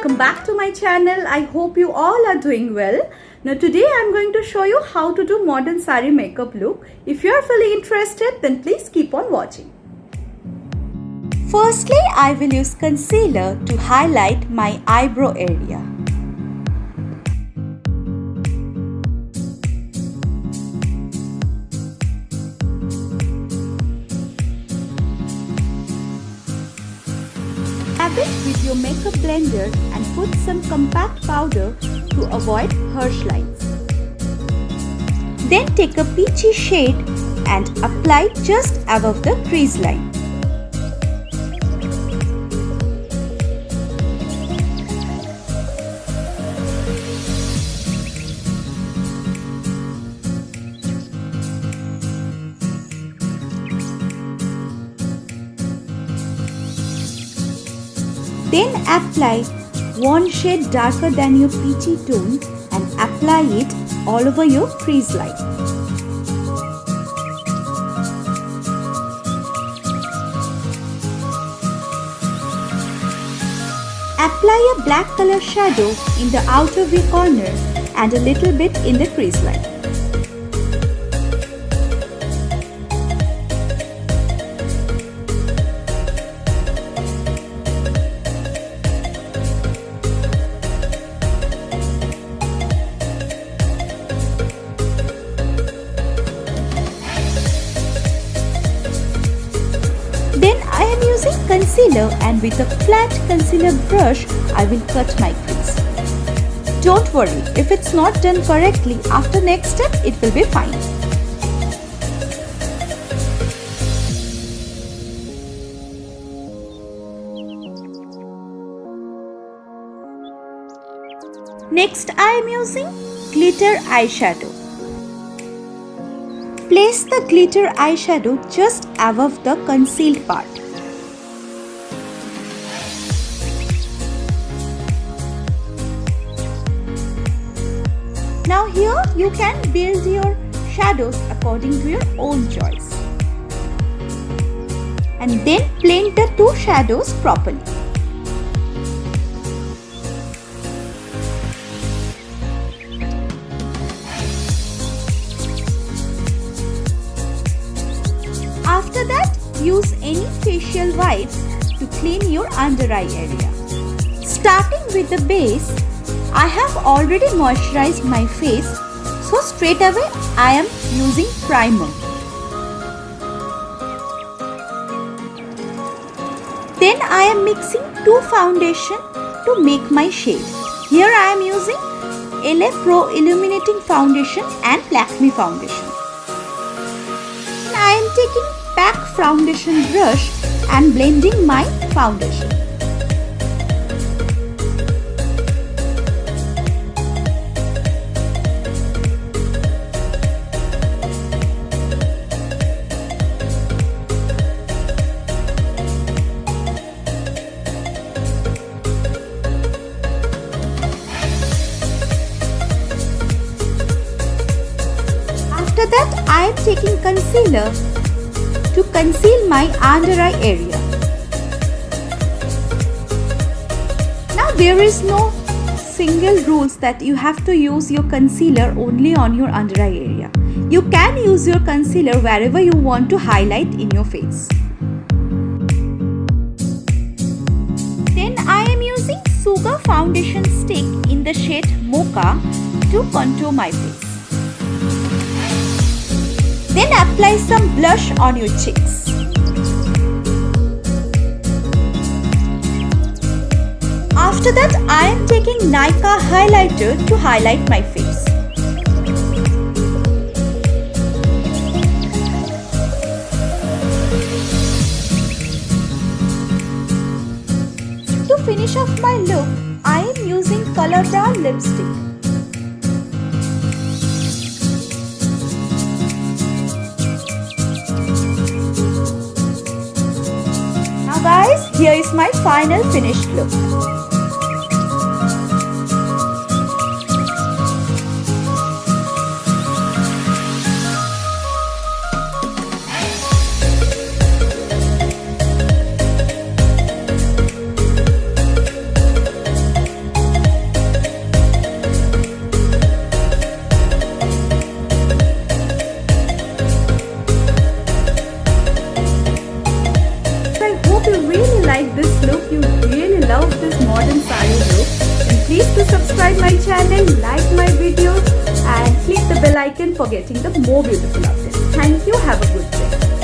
welcome back to my channel. I hope you all are doing well. Now today I'm going to show you how to do modern saree makeup look. If you are feeling interested, then please keep on watching. Firstly, I will use concealer to highlight my eyebrow area. Dab it with your makeup blender and put some compact powder to avoid harsh lines. Then take a peachy shade and apply just above the crease line. Then apply one shade darker than your peachy tone and apply it all over your crease line. Apply a black color shadow in the outer V corner and a little bit in the crease line. Then I am using concealer and with a flat concealer brush, I will cut my crease. Don't worry, if it's not done correctly, after next step, it will be fine. Next, I am using glitter eyeshadow. Place the glitter eyeshadow just above the concealed part. Now here you can build your shadows according to your own choice. And then blend the two shadows properly. After that, use any facial wipes to clean your under eye area. Starting with the base, I have already moisturized my face, so straight away I am using primer. Then I am mixing two foundations to make my shade. Here I am using LA Pro Illuminating Foundation and Lakme Foundation. I am taking back foundation brush and blending my foundation. After that, I am taking concealer to conceal my under eye area. Now there is no single rules that you have to use your concealer only on your under eye area. You can use your concealer wherever you want to highlight in your face. Then I am using Sugar foundation stick in the shade Mocha to contour my face. Then apply some blush on your cheeks. After that, I am taking Nykaa highlighter to highlight my face. To finish off my look, I am using Color Brown lipstick. Guys, here is my final finished look. channel, like my videos and click the bell icon for getting the more beautiful updates. Thank you. Have a good day.